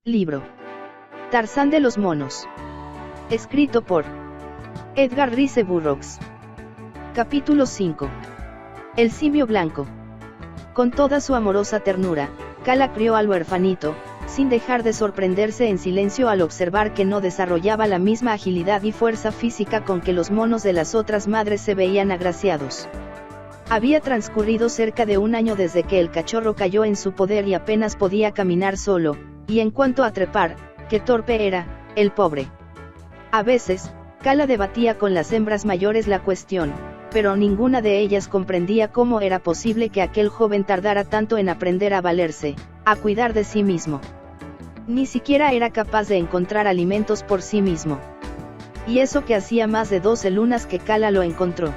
Libro. Tarzán de los monos. Escrito por Edgar Rice Burroughs. Capítulo 5. El simio blanco. Con toda su amorosa ternura, Kala crió al huerfanito, sin dejar de sorprenderse en silencio al observar que no desarrollaba la misma agilidad y fuerza física con que los monos de las otras madres se veían agraciados. Había transcurrido cerca de un año desde que el cachorro cayó en su poder y apenas podía caminar solo, y en cuanto a trepar, qué torpe era, el pobre. A veces, Kala debatía con las hembras mayores la cuestión, pero ninguna de ellas comprendía cómo era posible que aquel joven tardara tanto en aprender a valerse, a cuidar de sí mismo. Ni siquiera era capaz de encontrar alimentos por sí mismo. Y eso que hacía más de 12 lunas que Kala lo encontró.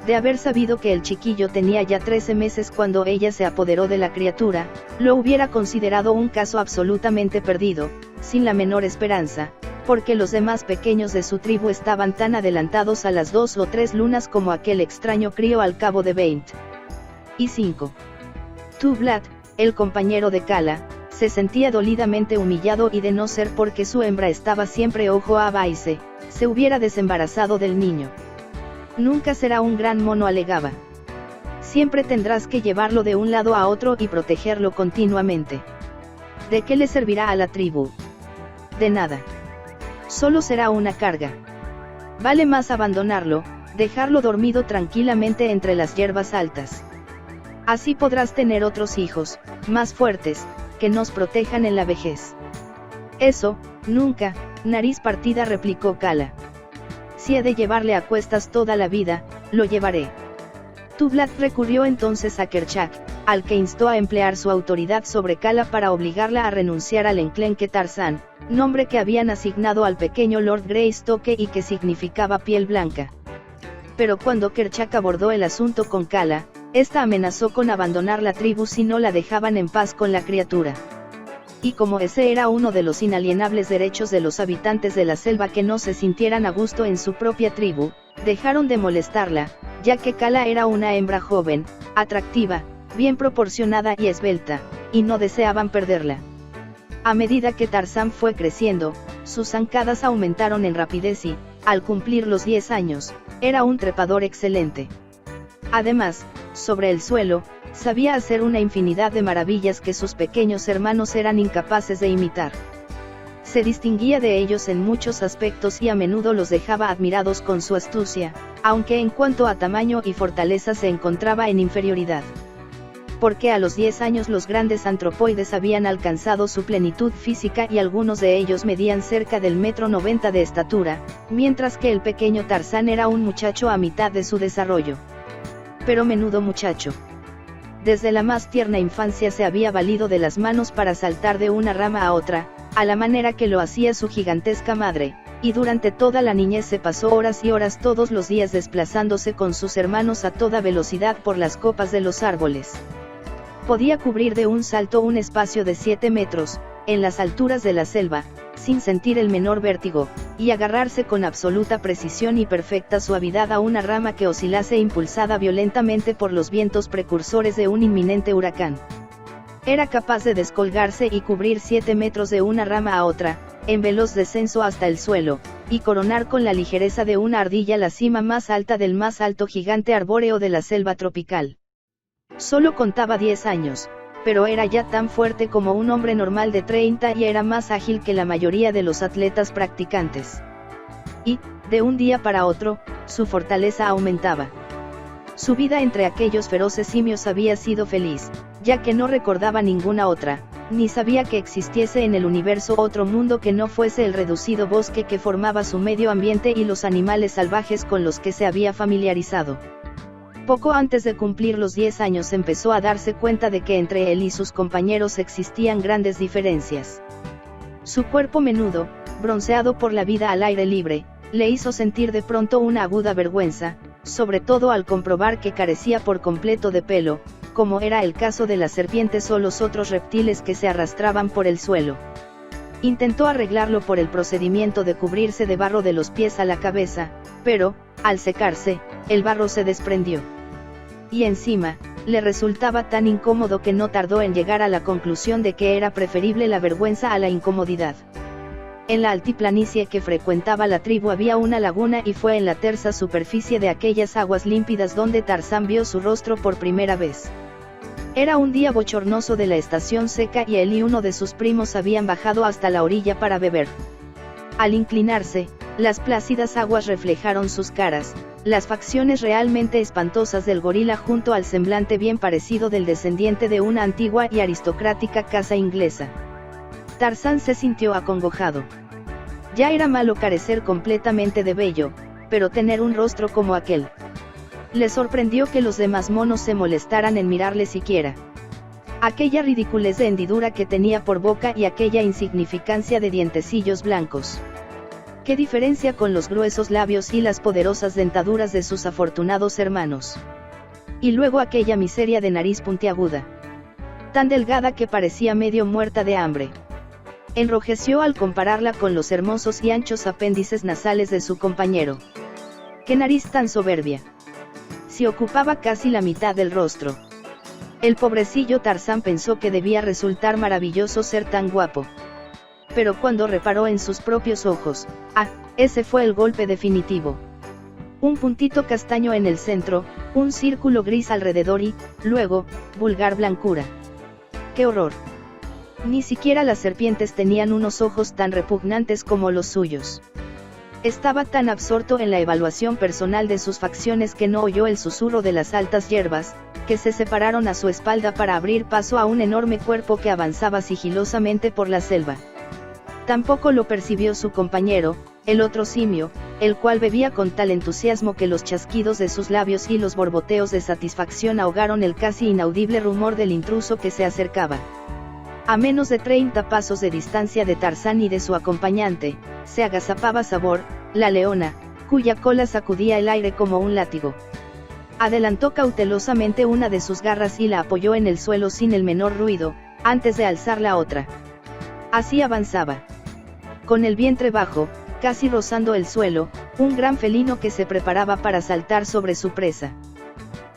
De haber sabido que el chiquillo tenía ya 13 meses cuando ella se apoderó de la criatura, lo hubiera considerado un caso absolutamente perdido, sin la menor esperanza, porque los demás pequeños de su tribu estaban tan adelantados a las 2 o 3 lunas como aquel extraño crío al cabo de 25. Tublat, el compañero de Kala, se sentía dolidamente humillado y de no ser porque su hembra estaba siempre ojo a Baise, se hubiera desembarazado del niño. Nunca será un gran mono, alegaba. Siempre tendrás que llevarlo de un lado a otro y protegerlo continuamente. ¿De qué le servirá a la tribu? De nada. Solo será una carga. Vale más abandonarlo, dejarlo dormido tranquilamente entre las hierbas altas. Así podrás tener otros hijos, más fuertes, que nos protejan en la vejez. Eso, nunca, nariz partida, replicó Kala. Si he de llevarle a cuestas toda la vida, lo llevaré. Tublat recurrió entonces a Kerchak, al que instó a emplear su autoridad sobre Kala para obligarla a renunciar al enclenque Tarzán, nombre que habían asignado al pequeño Lord Greystoke y que significaba piel blanca. Pero cuando Kerchak abordó el asunto con Kala, esta amenazó con abandonar la tribu si no la dejaban en paz con la criatura. Y como ese era uno de los inalienables derechos de los habitantes de la selva que no se sintieran a gusto en su propia tribu, dejaron de molestarla, ya que Kala era una hembra joven, atractiva, bien proporcionada y esbelta, y no deseaban perderla. A medida que Tarzán fue creciendo, sus zancadas aumentaron en rapidez y, al cumplir los 10 años, era un trepador excelente. Además, sobre el suelo, sabía hacer una infinidad de maravillas que sus pequeños hermanos eran incapaces de imitar. Se distinguía de ellos en muchos aspectos y a menudo los dejaba admirados con su astucia, aunque en cuanto a tamaño y fortaleza se encontraba en inferioridad. Porque a los 10 años los grandes antropoides habían alcanzado su plenitud física y algunos de ellos medían cerca del 1,90 m de estatura, mientras que el pequeño Tarzán era un muchacho a mitad de su desarrollo. Pero menudo muchacho. Desde la más tierna infancia se había valido de las manos para saltar de una rama a otra, a la manera que lo hacía su gigantesca madre, y durante toda la niñez se pasó horas y horas todos los días desplazándose con sus hermanos a toda velocidad por las copas de los árboles. Podía cubrir de un salto un espacio de 7 metros, en las alturas de la selva, sin sentir el menor vértigo, y agarrarse con absoluta precisión y perfecta suavidad a una rama que oscilase impulsada violentamente por los vientos precursores de un inminente huracán. Era capaz de descolgarse y cubrir 7 metros de una rama a otra, en veloz descenso hasta el suelo, y coronar con la ligereza de una ardilla la cima más alta del más alto gigante arbóreo de la selva tropical. Solo contaba 10 años. Pero era ya tan fuerte como un hombre normal de 30 y era más ágil que la mayoría de los atletas practicantes. Y, de un día para otro, su fortaleza aumentaba. Su vida entre aquellos feroces simios había sido feliz, ya que no recordaba ninguna otra, ni sabía que existiese en el universo otro mundo que no fuese el reducido bosque que formaba su medio ambiente y los animales salvajes con los que se había familiarizado. Poco antes de cumplir los 10 años empezó a darse cuenta de que entre él y sus compañeros existían grandes diferencias. Su cuerpo menudo, bronceado por la vida al aire libre, le hizo sentir de pronto una aguda vergüenza, sobre todo al comprobar que carecía por completo de pelo, como era el caso de las serpientes o los otros reptiles que se arrastraban por el suelo. Intentó arreglarlo por el procedimiento de cubrirse de barro de los pies a la cabeza, pero, al secarse, el barro se desprendió. Y encima, le resultaba tan incómodo que no tardó en llegar a la conclusión de que era preferible la vergüenza a la incomodidad. En la altiplanicie que frecuentaba la tribu había una laguna y fue en la tersa superficie de aquellas aguas límpidas donde Tarzán vio su rostro por primera vez. Era un día bochornoso de la estación seca y él y uno de sus primos habían bajado hasta la orilla para beber. Al inclinarse, las plácidas aguas reflejaron sus caras, las facciones realmente espantosas del gorila junto al semblante bien parecido del descendiente de una antigua y aristocrática casa inglesa. Tarzán se sintió acongojado. Ya era malo carecer completamente de vello, pero tener un rostro como aquel. Le sorprendió que los demás monos se molestaran en mirarle siquiera. Aquella ridiculez de hendidura que tenía por boca y aquella insignificancia de dientecillos blancos. ¿Qué diferencia con los gruesos labios y las poderosas dentaduras de sus afortunados hermanos? Y luego aquella miseria de nariz puntiaguda, tan delgada que parecía medio muerta de hambre. Enrojeció al compararla con los hermosos y anchos apéndices nasales de su compañero. ¡Qué nariz tan soberbia! Si ocupaba casi la mitad del rostro. El pobrecillo Tarzán pensó que debía resultar maravilloso ser tan guapo. Pero cuando reparó en sus propios ojos, ese fue el golpe definitivo. Un puntito castaño en el centro, un círculo gris alrededor y, luego, vulgar blancura. ¡Qué horror! Ni siquiera las serpientes tenían unos ojos tan repugnantes como los suyos. Estaba tan absorto en la evaluación personal de sus facciones que no oyó el susurro de las altas hierbas, que se separaron a su espalda para abrir paso a un enorme cuerpo que avanzaba sigilosamente por la selva. Tampoco lo percibió su compañero, el otro simio, el cual bebía con tal entusiasmo que los chasquidos de sus labios y los borboteos de satisfacción ahogaron el casi inaudible rumor del intruso que se acercaba. A menos de 30 pasos de distancia de Tarzán y de su acompañante, se agazapaba Sabor, la leona, cuya cola sacudía el aire como un látigo. Adelantó cautelosamente una de sus garras y la apoyó en el suelo sin el menor ruido, antes de alzar la otra. Así avanzaba. Con el vientre bajo, casi rozando el suelo, un gran felino que se preparaba para saltar sobre su presa.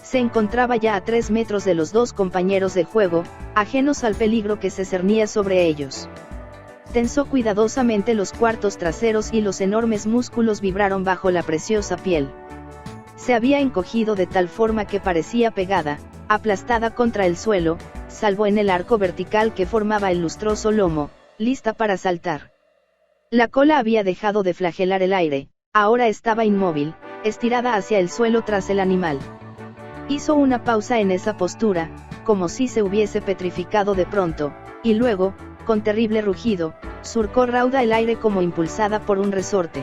Se encontraba ya a 3 metros de los dos compañeros de juego, ajenos al peligro que se cernía sobre ellos. Tensó cuidadosamente los cuartos traseros y los enormes músculos vibraron bajo la preciosa piel. Se había encogido de tal forma que parecía pegada, aplastada contra el suelo, salvo en el arco vertical que formaba el lustroso lomo, lista para saltar. La cola había dejado de flagelar el aire, ahora estaba inmóvil, estirada hacia el suelo tras el animal. Hizo una pausa en esa postura, como si se hubiese petrificado de pronto, y luego, con terrible rugido, surcó rauda el aire como impulsada por un resorte.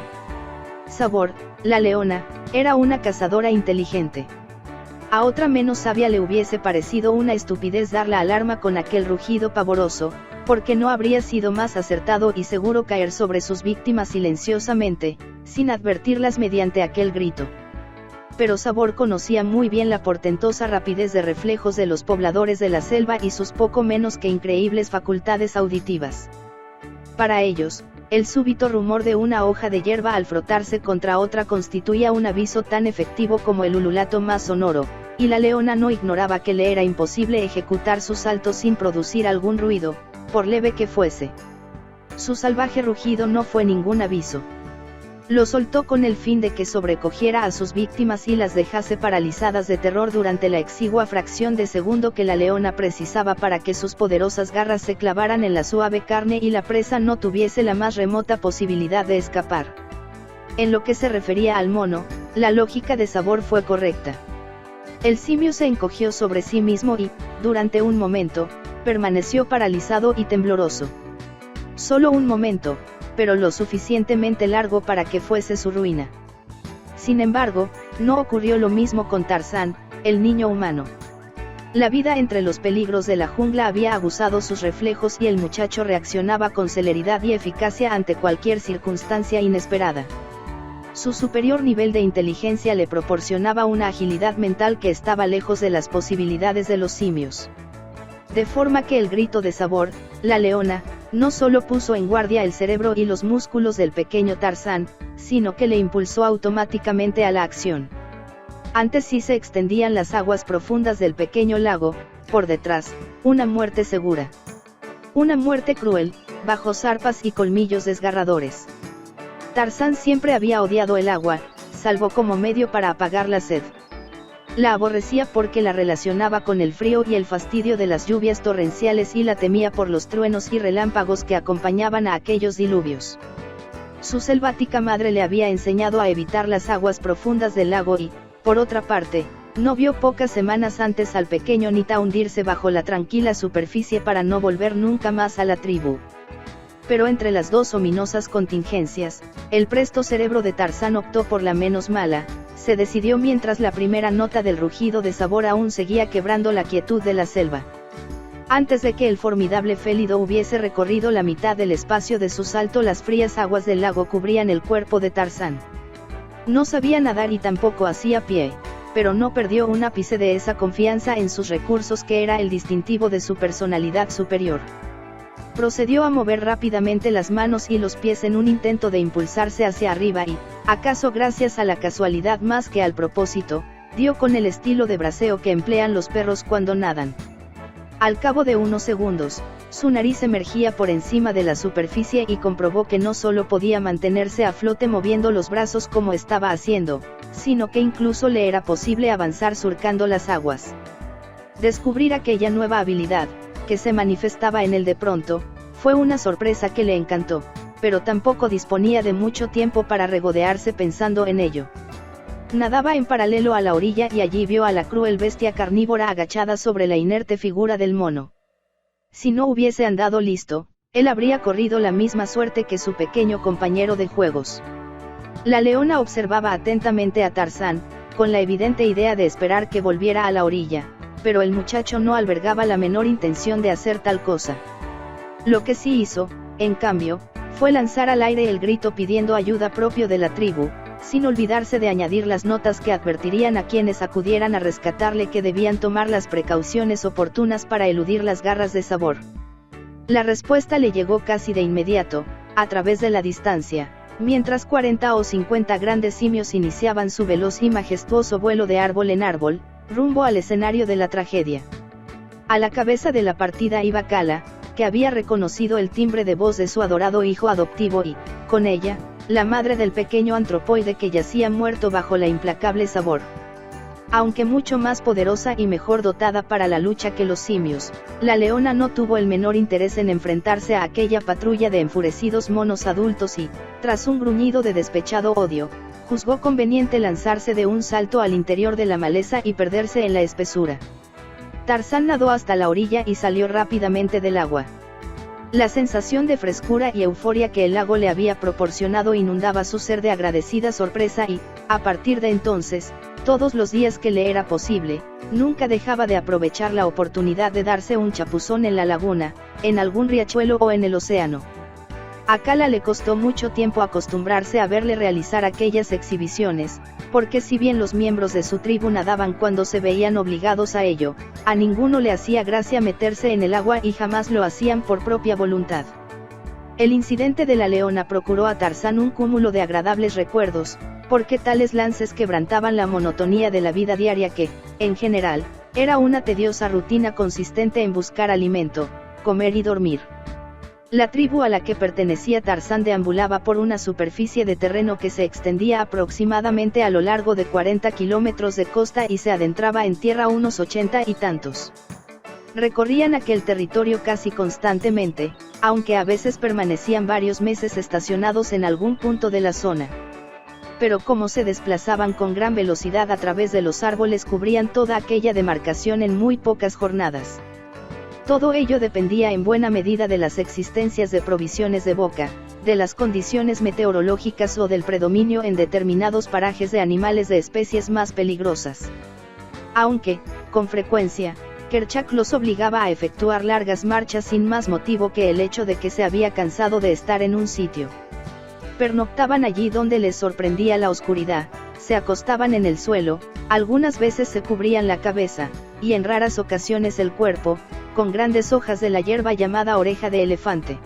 Sabor, la leona, era una cazadora inteligente. A otra menos sabia le hubiese parecido una estupidez dar la alarma con aquel rugido pavoroso, porque no habría sido más acertado y seguro caer sobre sus víctimas silenciosamente, sin advertirlas mediante aquel grito. Pero Sabor conocía muy bien la portentosa rapidez de reflejos de los pobladores de la selva y sus poco menos que increíbles facultades auditivas. Para ellos, el súbito rumor de una hoja de hierba al frotarse contra otra constituía un aviso tan efectivo como el ululato más sonoro, y la leona no ignoraba que le era imposible ejecutar su salto sin producir algún ruido, por leve que fuese. Su salvaje rugido no fue ningún aviso. Lo soltó con el fin de que sobrecogiera a sus víctimas y las dejase paralizadas de terror durante la exigua fracción de segundo que la leona precisaba para que sus poderosas garras se clavaran en la suave carne y la presa no tuviese la más remota posibilidad de escapar. En lo que se refería al mono, la lógica de Sabor fue correcta. El simio se encogió sobre sí mismo y, durante un momento, permaneció paralizado y tembloroso. Solo un momento, pero lo suficientemente largo para que fuese su ruina. Sin embargo, no ocurrió lo mismo con Tarzán, el niño humano. La vida entre los peligros de la jungla había aguzado sus reflejos y el muchacho reaccionaba con celeridad y eficacia ante cualquier circunstancia inesperada. Su superior nivel de inteligencia le proporcionaba una agilidad mental que estaba lejos de las posibilidades de los simios. De forma que el grito de Sabor, la leona, no solo puso en guardia el cerebro y los músculos del pequeño Tarzán, sino que le impulsó automáticamente a la acción. Antes sí se extendían las aguas profundas del pequeño lago, por detrás, una muerte segura. Una muerte cruel, bajo zarpas y colmillos desgarradores. Tarzán siempre había odiado el agua, salvo como medio para apagar la sed. La aborrecía porque la relacionaba con el frío y el fastidio de las lluvias torrenciales y la temía por los truenos y relámpagos que acompañaban a aquellos diluvios. Su selvática madre le había enseñado a evitar las aguas profundas del lago y, por otra parte, no vio pocas semanas antes al pequeño Nita hundirse bajo la tranquila superficie para no volver nunca más a la tribu. Pero entre las dos ominosas contingencias, el presto cerebro de Tarzán optó por la menos mala. Se decidió mientras la primera nota del rugido de sabor aún seguía quebrando la quietud de la selva. Antes de que el formidable félido hubiese recorrido la mitad del espacio de su salto, las frías aguas del lago cubrían el cuerpo de Tarzán. No sabía nadar y tampoco hacía pie, pero no perdió un ápice de esa confianza en sus recursos que era el distintivo de su personalidad superior. Procedió a mover rápidamente las manos y los pies en un intento de impulsarse hacia arriba y, acaso gracias a la casualidad más que al propósito, dio con el estilo de braceo que emplean los perros cuando nadan. Al cabo de unos segundos, su nariz emergía por encima de la superficie y comprobó que no solo podía mantenerse a flote moviendo los brazos como estaba haciendo, sino que incluso le era posible avanzar surcando las aguas. Descubrir aquella nueva habilidad, que se manifestaba en él de pronto, fue una sorpresa que le encantó, pero tampoco disponía de mucho tiempo para regodearse pensando en ello. Nadaba en paralelo a la orilla y allí vio a la cruel bestia carnívora agachada sobre la inerte figura del mono. Si no hubiese andado listo, él habría corrido la misma suerte que su pequeño compañero de juegos. La leona observaba atentamente a Tarzán, con la evidente idea de esperar que volviera a la orilla, pero el muchacho no albergaba la menor intención de hacer tal cosa. Lo que sí hizo, en cambio, fue lanzar al aire el grito pidiendo ayuda propio de la tribu, sin olvidarse de añadir las notas que advertirían a quienes acudieran a rescatarle que debían tomar las precauciones oportunas para eludir las garras de sabor. La respuesta le llegó casi de inmediato, a través de la distancia, mientras 40 o 50 grandes simios iniciaban su veloz y majestuoso vuelo de árbol en árbol, rumbo al escenario de la tragedia. A la cabeza de la partida iba Kala, que había reconocido el timbre de voz de su adorado hijo adoptivo y, con ella, la madre del pequeño antropoide que yacía muerto bajo la implacable sabor. Aunque mucho más poderosa y mejor dotada para la lucha que los simios, la leona no tuvo el menor interés en enfrentarse a aquella patrulla de enfurecidos monos adultos y, tras un gruñido de despechado odio, juzgó conveniente lanzarse de un salto al interior de la maleza y perderse en la espesura. Tarzán nadó hasta la orilla y salió rápidamente del agua. La sensación de frescura y euforia que el lago le había proporcionado inundaba su ser de agradecida sorpresa y, a partir de entonces, todos los días que le era posible, nunca dejaba de aprovechar la oportunidad de darse un chapuzón en la laguna, en algún riachuelo o en el océano. A Kala le costó mucho tiempo acostumbrarse a verle realizar aquellas exhibiciones, porque si bien los miembros de su tribu nadaban cuando se veían obligados a ello, a ninguno le hacía gracia meterse en el agua y jamás lo hacían por propia voluntad. El incidente de la leona procuró a Tarzán un cúmulo de agradables recuerdos, porque tales lances quebrantaban la monotonía de la vida diaria que, en general, era una tediosa rutina consistente en buscar alimento, comer y dormir. La tribu a la que pertenecía Tarzán deambulaba por una superficie de terreno que se extendía aproximadamente a lo largo de 40 kilómetros de costa y se adentraba en tierra unos 80 y tantos. Recorrían aquel territorio casi constantemente, aunque a veces permanecían varios meses estacionados en algún punto de la zona. Pero como se desplazaban con gran velocidad a través de los árboles, cubrían toda aquella demarcación en muy pocas jornadas. Todo ello dependía en buena medida de las existencias de provisiones de boca, de las condiciones meteorológicas o del predominio en determinados parajes de animales de especies más peligrosas. Aunque, con frecuencia, Kerchak los obligaba a efectuar largas marchas sin más motivo que el hecho de que se había cansado de estar en un sitio. Pernoctaban allí donde les sorprendía la oscuridad, se acostaban en el suelo, algunas veces se cubrían la cabeza, y en raras ocasiones el cuerpo, con grandes hojas de la hierba llamada oreja de elefante.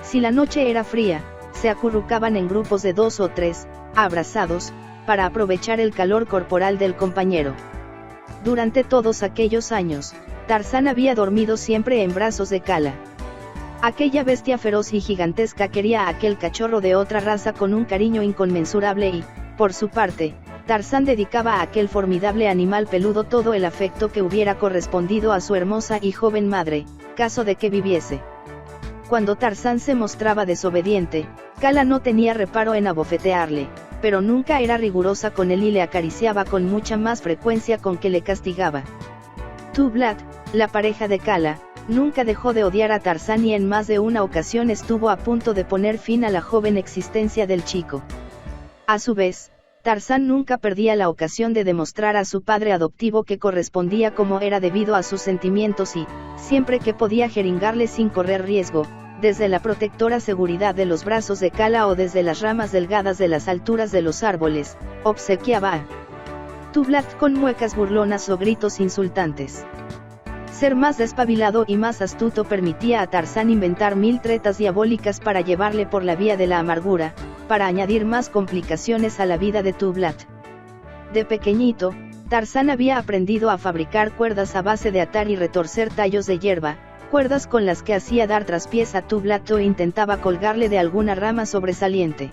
Si la noche era fría, se acurrucaban en grupos de 2 o 3, abrazados, para aprovechar el calor corporal del compañero. Durante todos aquellos años, Tarzán había dormido siempre en brazos de Kala. Aquella bestia feroz y gigantesca quería a aquel cachorro de otra raza con un cariño inconmensurable y, por su parte, Tarzán dedicaba a aquel formidable animal peludo todo el afecto que hubiera correspondido a su hermosa y joven madre, caso de que viviese. Cuando Tarzán se mostraba desobediente, Kala no tenía reparo en abofetearle, pero nunca era rigurosa con él y le acariciaba con mucha más frecuencia con que le castigaba. Tublat, la pareja de Kala, nunca dejó de odiar a Tarzán y en más de una ocasión estuvo a punto de poner fin a la joven existencia del chico. A su vez, Tarzán nunca perdía la ocasión de demostrar a su padre adoptivo que correspondía como era debido a sus sentimientos y, siempre que podía jeringarle sin correr riesgo, desde la protectora seguridad de los brazos de Kala o desde las ramas delgadas de las alturas de los árboles, obsequiaba a Tublat con muecas burlonas o gritos insultantes. Ser más despabilado y más astuto permitía a Tarzán inventar 1000 tretas diabólicas para llevarle por la vía de la amargura, para añadir más complicaciones a la vida de Tublat. De pequeñito, Tarzán había aprendido a fabricar cuerdas a base de atar y retorcer tallos de hierba, cuerdas con las que hacía dar traspiés a Tublat o intentaba colgarle de alguna rama sobresaliente.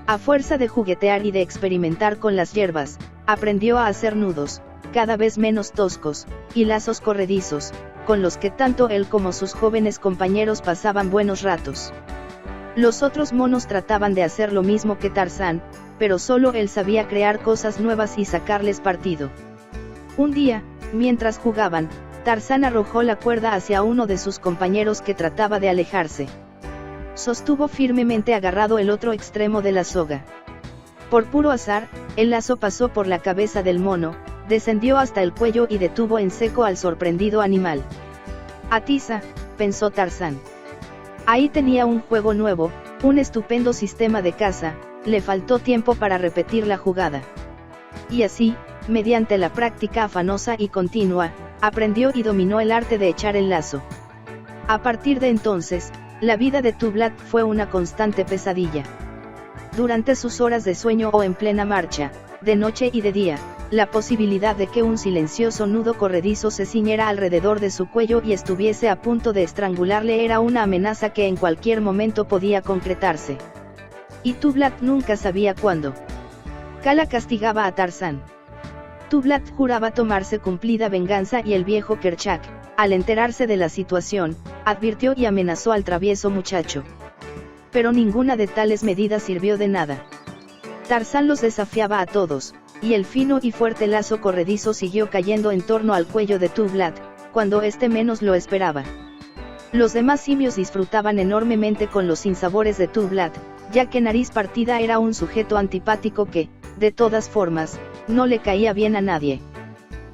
A fuerza de juguetear y de experimentar con las hierbas, aprendió a hacer nudos, cada vez menos toscos, y lazos corredizos, con los que tanto él como sus jóvenes compañeros pasaban buenos ratos. Los otros monos trataban de hacer lo mismo que Tarzán, pero solo él sabía crear cosas nuevas y sacarles partido. Un día, mientras jugaban, Tarzán arrojó la cuerda hacia uno de sus compañeros que trataba de alejarse. Sostuvo firmemente agarrado el otro extremo de la soga. Por puro azar, el lazo pasó por la cabeza del mono, descendió hasta el cuello y detuvo en seco al sorprendido animal. Atiza, pensó Tarzán. Ahí tenía un juego nuevo, un estupendo sistema de caza, le faltó tiempo para repetir la jugada. Y así, mediante la práctica afanosa y continua, aprendió y dominó el arte de echar el lazo. A partir de entonces, la vida de Tublat fue una constante pesadilla. Durante sus horas de sueño o en plena marcha, de noche y de día, la posibilidad de que un silencioso nudo corredizo se ciñera alrededor de su cuello y estuviese a punto de estrangularle era una amenaza que en cualquier momento podía concretarse. Y Tublat nunca sabía cuándo. Kala castigaba a Tarzán. Tublat juraba tomarse cumplida venganza y el viejo Kerchak, al enterarse de la situación, advirtió y amenazó al travieso muchacho. Pero ninguna de tales medidas sirvió de nada. Tarzán los desafiaba a todos, y el fino y fuerte lazo corredizo siguió cayendo en torno al cuello de Tublat, cuando éste menos lo esperaba. Los demás simios disfrutaban enormemente con los sinsabores de Tublat, ya que Nariz Partida era un sujeto antipático que, de todas formas, no le caía bien a nadie.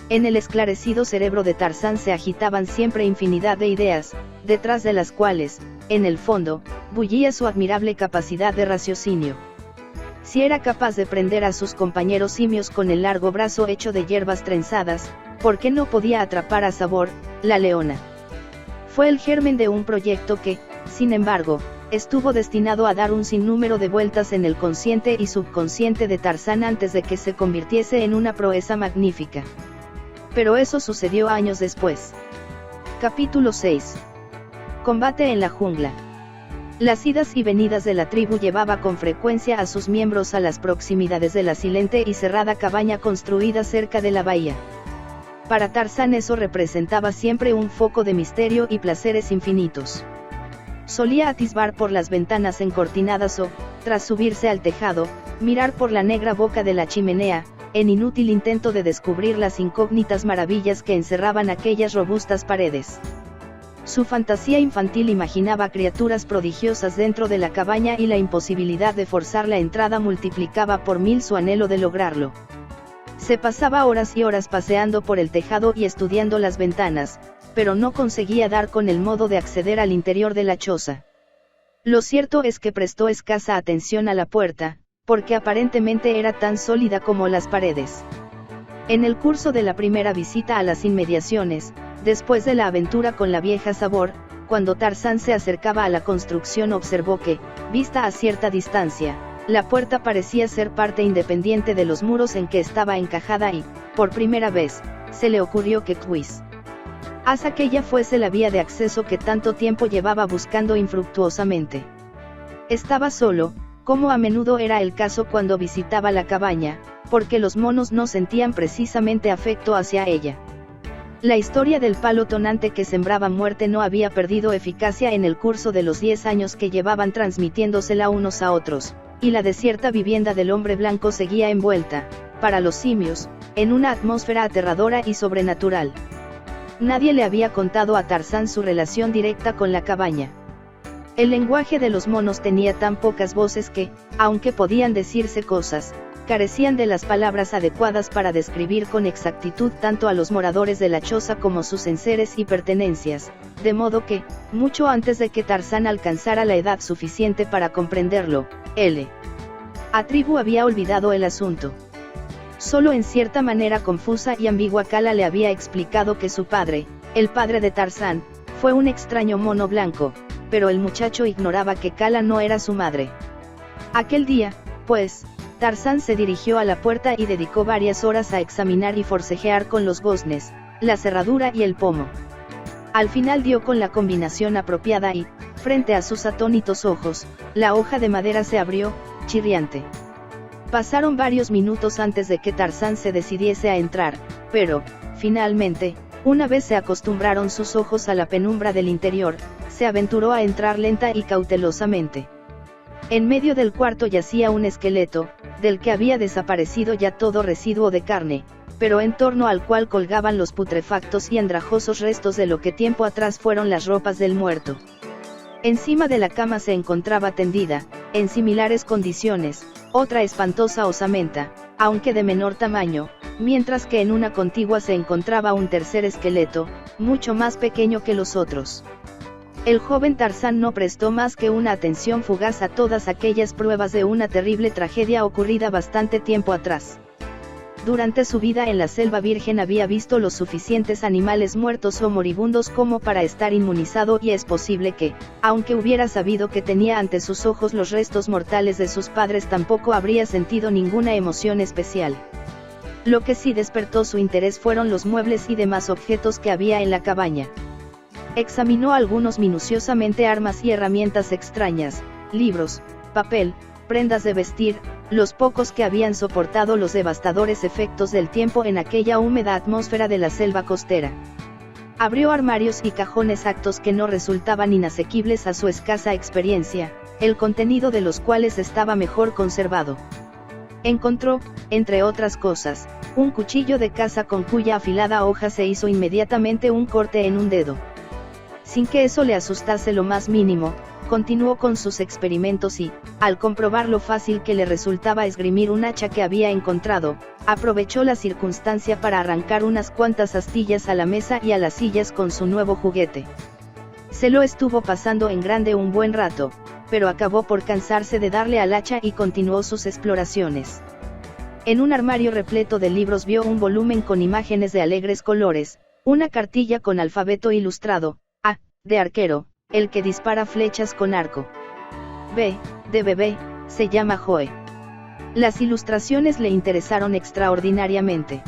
En el esclarecido cerebro de Tarzán se agitaban siempre infinidad de ideas, detrás de las cuales, en el fondo, bullía su admirable capacidad de raciocinio. Si era capaz de prender a sus compañeros simios con el largo brazo hecho de hierbas trenzadas, ¿por qué no podía atrapar a Sabor, la leona? Fue el germen de un proyecto que, sin embargo, estuvo destinado a dar un sinnúmero de vueltas en el consciente y subconsciente de Tarzán antes de que se convirtiese en una proeza magnífica. Pero eso sucedió años después. Capítulo 6. Combate en la jungla. Las idas y venidas de la tribu llevaba con frecuencia a sus miembros a las proximidades de la silente y cerrada cabaña construida cerca de la bahía. Para Tarzán eso representaba siempre un foco de misterio y placeres infinitos. Solía atisbar por las ventanas encortinadas o, tras subirse al tejado, mirar por la negra boca de la chimenea, en inútil intento de descubrir las incógnitas maravillas que encerraban aquellas robustas paredes. Su fantasía infantil imaginaba criaturas prodigiosas dentro de la cabaña y la imposibilidad de forzar la entrada multiplicaba por 1000 su anhelo de lograrlo. Se pasaba horas y horas paseando por el tejado y estudiando las ventanas, pero no conseguía dar con el modo de acceder al interior de la choza. Lo cierto es que prestó escasa atención a la puerta, porque aparentemente era tan sólida como las paredes. En el curso de la primera visita a las inmediaciones, después de la aventura con la vieja Sabor, cuando Tarzán se acercaba a la construcción observó que, vista a cierta distancia, La puerta parecía ser parte independiente de los muros en que estaba encajada y, por primera vez, se le ocurrió que quizás aquella fuese la vía de acceso que tanto tiempo llevaba buscando infructuosamente. Estaba solo, como a menudo era el caso cuando visitaba la cabaña, porque los monos no sentían precisamente afecto hacia ella. La historia del palo tonante que sembraba muerte no había perdido eficacia en el curso de los 10 años que llevaban transmitiéndosela unos a otros, y la desierta vivienda del hombre blanco seguía envuelta, para los simios, en una atmósfera aterradora y sobrenatural. Nadie le había contado a Tarzán su relación directa con la cabaña. El lenguaje de los monos tenía tan pocas voces que, aunque podían decirse cosas, carecían de las palabras adecuadas para describir con exactitud tanto a los moradores de la choza como sus enseres y pertenencias, de modo que, mucho antes de que Tarzán alcanzara la edad suficiente para comprenderlo, la tribu había olvidado el asunto. Solo en cierta manera confusa y ambigua Kala le había explicado que su padre, el padre de Tarzán, fue un extraño mono blanco, pero el muchacho ignoraba que Kala no era su madre. Aquel día, pues, Tarzán se dirigió a la puerta y dedicó varias horas a examinar y forcejear con los goznes, la cerradura y el pomo. Al final dio con la combinación apropiada y, frente a sus atónitos ojos, la hoja de madera se abrió, chirriante. Pasaron varios minutos antes de que Tarzán se decidiese a entrar, pero, finalmente, una vez se acostumbraron sus ojos a la penumbra del interior, se aventuró a entrar lenta y cautelosamente. En medio del cuarto yacía un esqueleto, del que había desaparecido ya todo residuo de carne, pero en torno al cual colgaban los putrefactos y andrajosos restos de lo que tiempo atrás fueron las ropas del muerto. Encima de la cama se encontraba tendida, en similares condiciones, otra espantosa osamenta, aunque de menor tamaño, mientras que en una contigua se encontraba un tercer esqueleto, mucho más pequeño que los otros. El joven Tarzán no prestó más que una atención fugaz a todas aquellas pruebas de una terrible tragedia ocurrida bastante tiempo atrás. Durante su vida en la selva virgen había visto los suficientes animales muertos o moribundos como para estar inmunizado y es posible que, aunque hubiera sabido que tenía ante sus ojos los restos mortales de sus padres tampoco habría sentido ninguna emoción especial. Lo que sí despertó su interés fueron los muebles y demás objetos que había en la cabaña. Examinó algunos minuciosamente armas y herramientas extrañas, libros, papel, prendas de vestir, los pocos que habían soportado los devastadores efectos del tiempo en aquella húmeda atmósfera de la selva costera. Abrió armarios y cajones actos que no resultaban inasequibles a su escasa experiencia, el contenido de los cuales estaba mejor conservado. Encontró, entre otras cosas, un cuchillo de caza con cuya afilada hoja se hizo inmediatamente un corte en un dedo. Sin que eso le asustase lo más mínimo, continuó con sus experimentos y, al comprobar lo fácil que le resultaba esgrimir un hacha que había encontrado, aprovechó la circunstancia para arrancar unas cuantas astillas a la mesa y a las sillas con su nuevo juguete. Se lo estuvo pasando en grande un buen rato, pero acabó por cansarse de darle al hacha y continuó sus exploraciones. En un armario repleto de libros vio un volumen con imágenes de alegres colores, una cartilla con alfabeto ilustrado, A, de arquero, el que dispara flechas con arco. B, de bebé, se llama Joe. Las ilustraciones le interesaron extraordinariamente.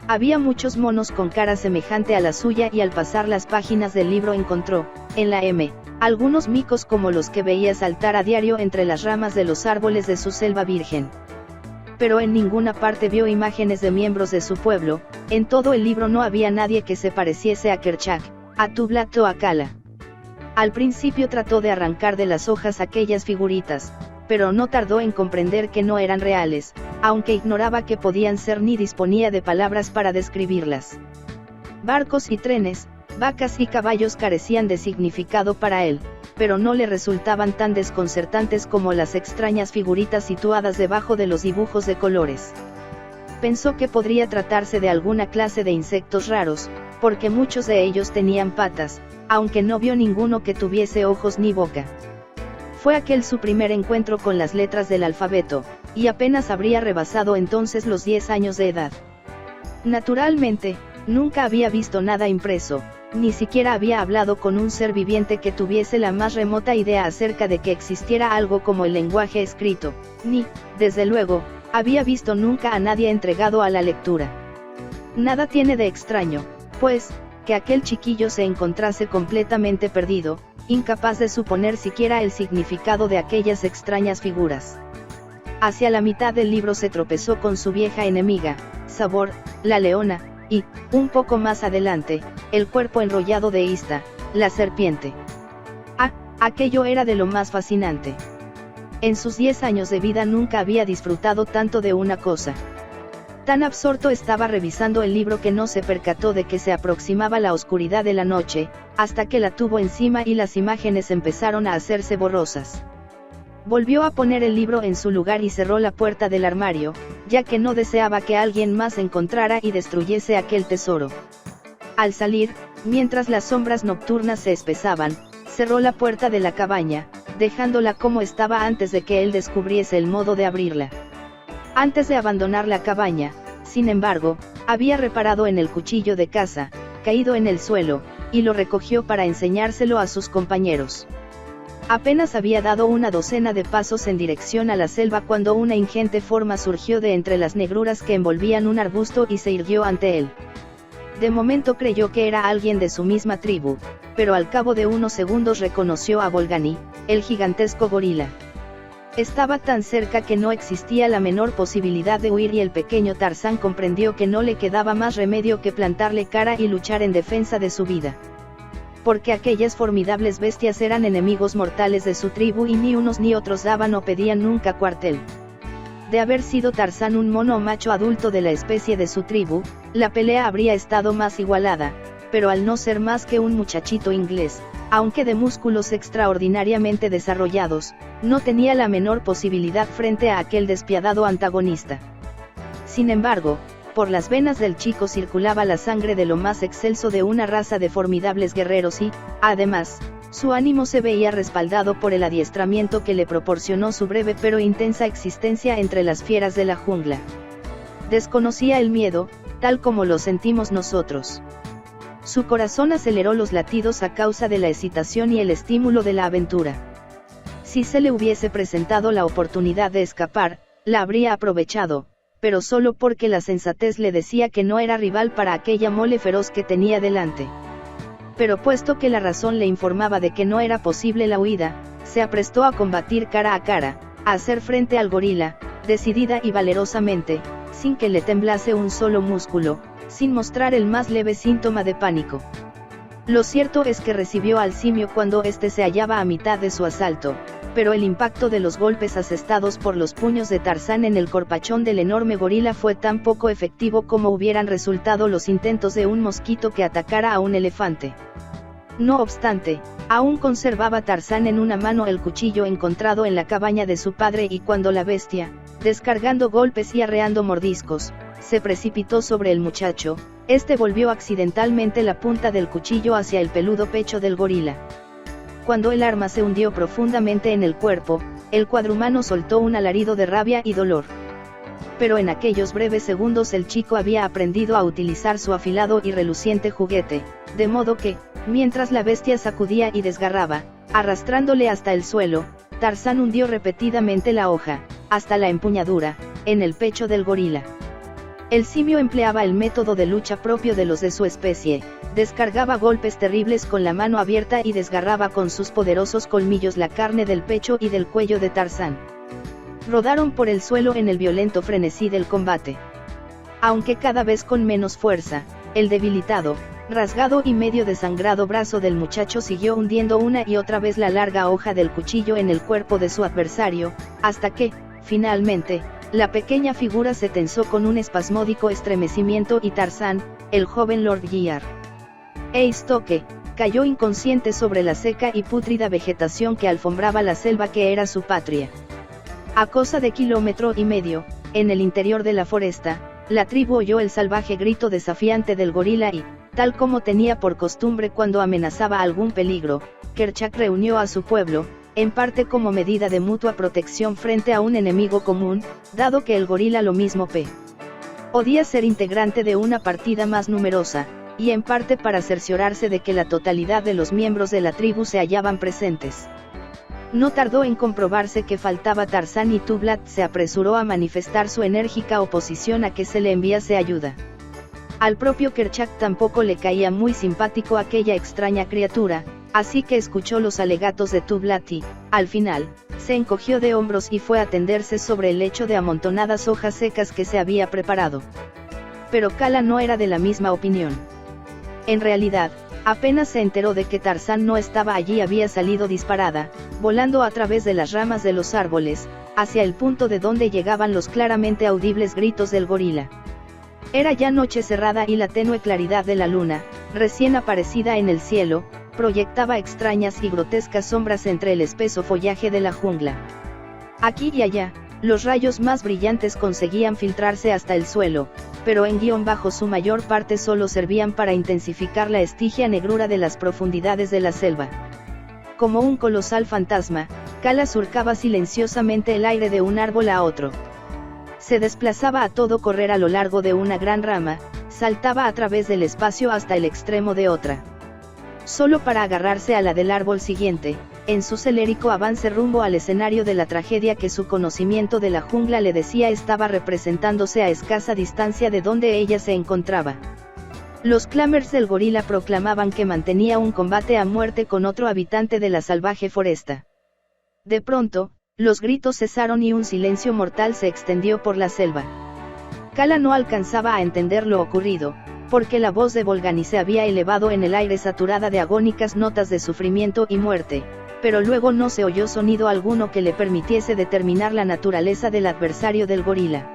Había muchos monos con cara semejante a la suya y al pasar las páginas del libro encontró, en la M, algunos micos como los que veía saltar a diario entre las ramas de los árboles de su selva virgen. Pero en ninguna parte vio imágenes de miembros de su pueblo, en todo el libro no había nadie que se pareciese a Kerchak, a Tublat o a Kala. Al principio trató de arrancar de las hojas aquellas figuritas, pero no tardó en comprender que no eran reales, aunque ignoraba que podían ser ni disponía de palabras para describirlas. Barcos y trenes, vacas y caballos carecían de significado para él, pero no le resultaban tan desconcertantes como las extrañas figuritas situadas debajo de los dibujos de colores. Pensó que podría tratarse de alguna clase de insectos raros, porque muchos de ellos tenían patas, aunque no vio ninguno que tuviese ojos ni boca. Fue aquel su primer encuentro con las letras del alfabeto, y apenas habría rebasado entonces los 10 años de edad. Naturalmente, nunca había visto nada impreso, ni siquiera había hablado con un ser viviente que tuviese la más remota idea acerca de que existiera algo como el lenguaje escrito, ni, desde luego, había visto nunca a nadie entregado a la lectura. Nada tiene de extraño, pues, que aquel chiquillo se encontrase completamente perdido, incapaz de suponer siquiera el significado de aquellas extrañas figuras. Hacia la mitad del libro se tropezó con su vieja enemiga, Sabor, la leona, y, un poco más adelante, el cuerpo enrollado de Ista, la serpiente. Ah, aquello era de lo más fascinante. En sus 10 años de vida nunca había disfrutado tanto de una cosa. Tan absorto estaba revisando el libro que no se percató de que se aproximaba la oscuridad de la noche, hasta que la tuvo encima y las imágenes empezaron a hacerse borrosas. Volvió a poner el libro en su lugar y cerró la puerta del armario, ya que no deseaba que alguien más encontrara y destruyese aquel tesoro. Al salir, mientras las sombras nocturnas se espesaban, cerró la puerta de la cabaña, dejándola como estaba antes de que él descubriese el modo de abrirla. Antes de abandonar la cabaña, sin embargo, había reparado en el cuchillo de caza, caído en el suelo, y lo recogió para enseñárselo a sus compañeros. Apenas había dado una docena de pasos en dirección a la selva cuando una ingente forma surgió de entre las negruras que envolvían un arbusto y se irguió ante él. De momento creyó que era alguien de su misma tribu, pero al cabo de unos segundos reconoció a Bolgani, el gigantesco gorila. Estaba tan cerca que no existía la menor posibilidad de huir y el pequeño Tarzán comprendió que no le quedaba más remedio que plantarle cara y luchar en defensa de su vida. Porque aquellas formidables bestias eran enemigos mortales de su tribu y ni unos ni otros daban o pedían nunca cuartel. De haber sido Tarzán un mono o macho adulto de la especie de su tribu, la pelea habría estado más igualada, pero al no ser más que un muchachito inglés, aunque de músculos extraordinariamente desarrollados, no tenía la menor posibilidad frente a aquel despiadado antagonista. Sin embargo, por las venas del chico circulaba la sangre de lo más excelso de una raza de formidables guerreros y, además, su ánimo se veía respaldado por el adiestramiento que le proporcionó su breve pero intensa existencia entre las fieras de la jungla. Desconocía el miedo, tal como lo sentimos nosotros. Su corazón aceleró los latidos a causa de la excitación y el estímulo de la aventura. Si se le hubiese presentado la oportunidad de escapar, la habría aprovechado, pero solo porque la sensatez le decía que no era rival para aquella mole feroz que tenía delante. Pero puesto que la razón le informaba de que no era posible la huida, se aprestó a combatir cara a cara, a hacer frente al gorila, decidida y valerosamente, sin que le temblase un solo músculo, sin mostrar el más leve síntoma de pánico. Lo cierto es que recibió al simio cuando éste se hallaba a mitad de su asalto, pero el impacto de los golpes asestados por los puños de Tarzán en el corpachón del enorme gorila fue tan poco efectivo como hubieran resultado los intentos de un mosquito que atacara a un elefante. No obstante, aún conservaba Tarzán en una mano el cuchillo encontrado en la cabaña de su padre y cuando la bestia, descargando golpes y arreando mordiscos, se precipitó sobre el muchacho, este volvió accidentalmente la punta del cuchillo hacia el peludo pecho del gorila. Cuando el arma se hundió profundamente en el cuerpo, el cuadrumano soltó un alarido de rabia y dolor. Pero en aquellos breves segundos el chico había aprendido a utilizar su afilado y reluciente juguete, de modo que, mientras la bestia sacudía y desgarraba, arrastrándole hasta el suelo, Tarzán hundió repetidamente la hoja, hasta la empuñadura, en el pecho del gorila. El simio empleaba el método de lucha propio de los de su especie, descargaba golpes terribles con la mano abierta y desgarraba con sus poderosos colmillos la carne del pecho y del cuello de Tarzán. Rodaron por el suelo en el violento frenesí del combate. Aunque cada vez con menos fuerza, el debilitado, rasgado y medio desangrado brazo del muchacho siguió hundiendo una y otra vez la larga hoja del cuchillo en el cuerpo de su adversario, hasta que, finalmente, la pequeña figura se tensó con un espasmódico estremecimiento y Tarzán, el joven Lord Gyar Stoke, cayó inconsciente sobre la seca y pútrida vegetación que alfombraba la selva que era su patria. A cosa de 1,5 kilómetros, en el interior de la foresta, la tribu oyó el salvaje grito desafiante del gorila y, tal como tenía por costumbre cuando amenazaba algún peligro, Kerchak reunió a su pueblo, en parte como medida de mutua protección frente a un enemigo común, dado que el gorila lo mismo podía ser integrante de una partida más numerosa, y en parte para cerciorarse de que la totalidad de los miembros de la tribu se hallaban presentes. No tardó en comprobarse que faltaba Tarzán y Tublat se apresuró a manifestar su enérgica oposición a que se le enviase ayuda. Al propio Kerchak tampoco le caía muy simpático aquella extraña criatura, así que escuchó los alegatos de Tublat y, al final, se encogió de hombros y fue a tenderse sobre el lecho de amontonadas hojas secas que se había preparado. Pero Kala no era de la misma opinión. En realidad, apenas se enteró de que Tarzán no estaba allí había salido disparada, volando a través de las ramas de los árboles, hacia el punto de donde llegaban los claramente audibles gritos del gorila. Era ya noche cerrada y la tenue claridad de la luna, recién aparecida en el cielo, proyectaba extrañas y grotescas sombras entre el espeso follaje de la jungla. Aquí y allá, los rayos más brillantes conseguían filtrarse hasta el suelo, pero en guión bajo su mayor parte solo servían para intensificar la estigia negrura de las profundidades de la selva. Como un colosal fantasma, Kala surcaba silenciosamente el aire de un árbol a otro. Se desplazaba a todo correr a lo largo de una gran rama, saltaba a través del espacio hasta el extremo de otra. Solo para agarrarse a la del árbol siguiente, en su celérico avance rumbo al escenario de la tragedia que su conocimiento de la jungla le decía estaba representándose a escasa distancia de donde ella se encontraba. Los clamers del gorila proclamaban que mantenía un combate a muerte con otro habitante de la salvaje foresta. De pronto, los gritos cesaron y un silencio mortal se extendió por la selva. Kala no alcanzaba a entender lo ocurrido, porque la voz de Bolgani se había elevado en el aire saturada de agónicas notas de sufrimiento y muerte, pero luego no se oyó sonido alguno que le permitiese determinar la naturaleza del adversario del gorila.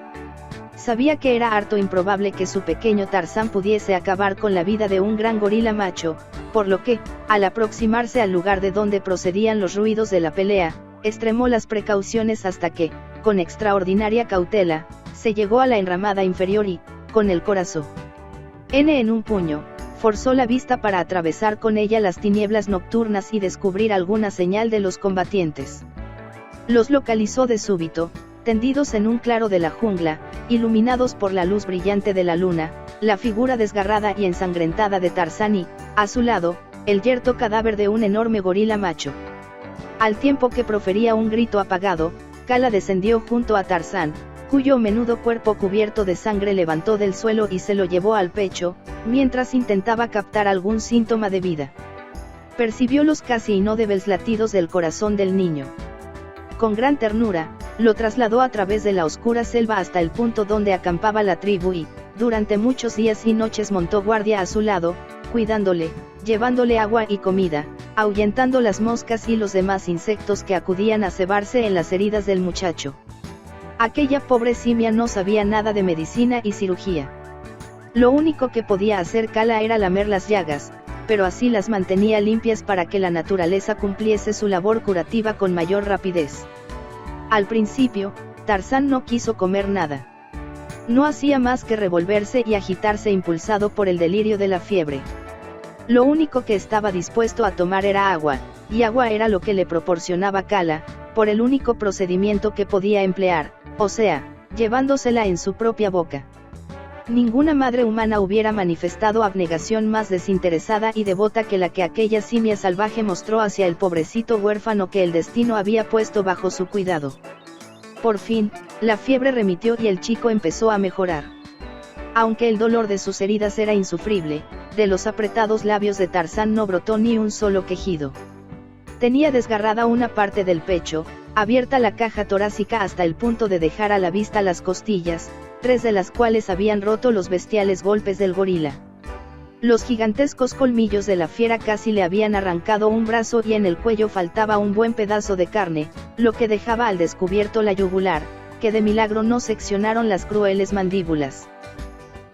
Sabía que era harto improbable que su pequeño Tarzán pudiese acabar con la vida de un gran gorila macho, por lo que, al aproximarse al lugar de donde procedían los ruidos de la pelea, extremó las precauciones hasta que, con extraordinaria cautela, se llegó a la enramada inferior y, con el corazón en un puño, forzó la vista para atravesar con ella las tinieblas nocturnas y descubrir alguna señal de los combatientes. Los localizó de súbito, tendidos en un claro de la jungla, iluminados por la luz brillante de la luna, la figura desgarrada y ensangrentada de Tarzán y, a su lado, el yerto cadáver de un enorme gorila macho. Al tiempo que profería un grito apagado, Kala descendió junto a Tarzán, cuyo menudo cuerpo cubierto de sangre levantó del suelo y se lo llevó al pecho, mientras intentaba captar algún síntoma de vida. Percibió los casi inaudibles latidos del corazón del niño. Con gran ternura, lo trasladó a través de la oscura selva hasta el punto donde acampaba la tribu y, durante muchos días y noches montó guardia a su lado, cuidándole, llevándole agua y comida, ahuyentando las moscas y los demás insectos que acudían a cebarse en las heridas del muchacho. Aquella pobre simia no sabía nada de medicina y cirugía. Lo único que podía hacer Kala era lamer las llagas, pero así las mantenía limpias para que la naturaleza cumpliese su labor curativa con mayor rapidez. Al principio, Tarzán no quiso comer nada. No hacía más que revolverse y agitarse impulsado por el delirio de la fiebre. Lo único que estaba dispuesto a tomar era agua, y agua era lo que le proporcionaba Kala, por el único procedimiento que podía emplear, o sea, llevándosela en su propia boca. Ninguna madre humana hubiera manifestado abnegación más desinteresada y devota que la que aquella simia salvaje mostró hacia el pobrecito huérfano que el destino había puesto bajo su cuidado. Por fin, la fiebre remitió y el chico empezó a mejorar. Aunque el dolor de sus heridas era insufrible, de los apretados labios de Tarzán no brotó ni un solo quejido. Tenía desgarrada una parte del pecho, abierta la caja torácica hasta el punto de dejar a la vista las costillas, 3 de las cuales habían roto los bestiales golpes del gorila. Los gigantescos colmillos de la fiera casi le habían arrancado un brazo y en el cuello faltaba un buen pedazo de carne, lo que dejaba al descubierto la yugular, que de milagro no seccionaron las crueles mandíbulas.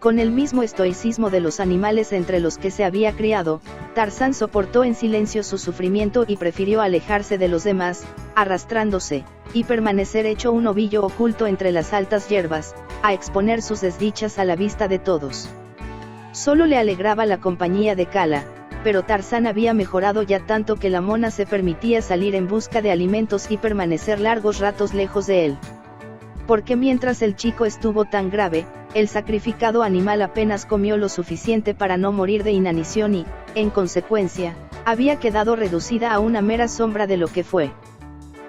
Con el mismo estoicismo de los animales entre los que se había criado, Tarzán soportó en silencio su sufrimiento y prefirió alejarse de los demás, arrastrándose, y permanecer hecho un ovillo oculto entre las altas hierbas, a exponer sus desdichas a la vista de todos. Solo le alegraba la compañía de Kala, pero Tarzán había mejorado ya tanto que la mona se permitía salir en busca de alimentos y permanecer largos ratos lejos de él. porque mientras el chico estuvo tan grave, el sacrificado animal apenas comió lo suficiente para no morir de inanición y, en consecuencia, había quedado reducida a una mera sombra de lo que fue.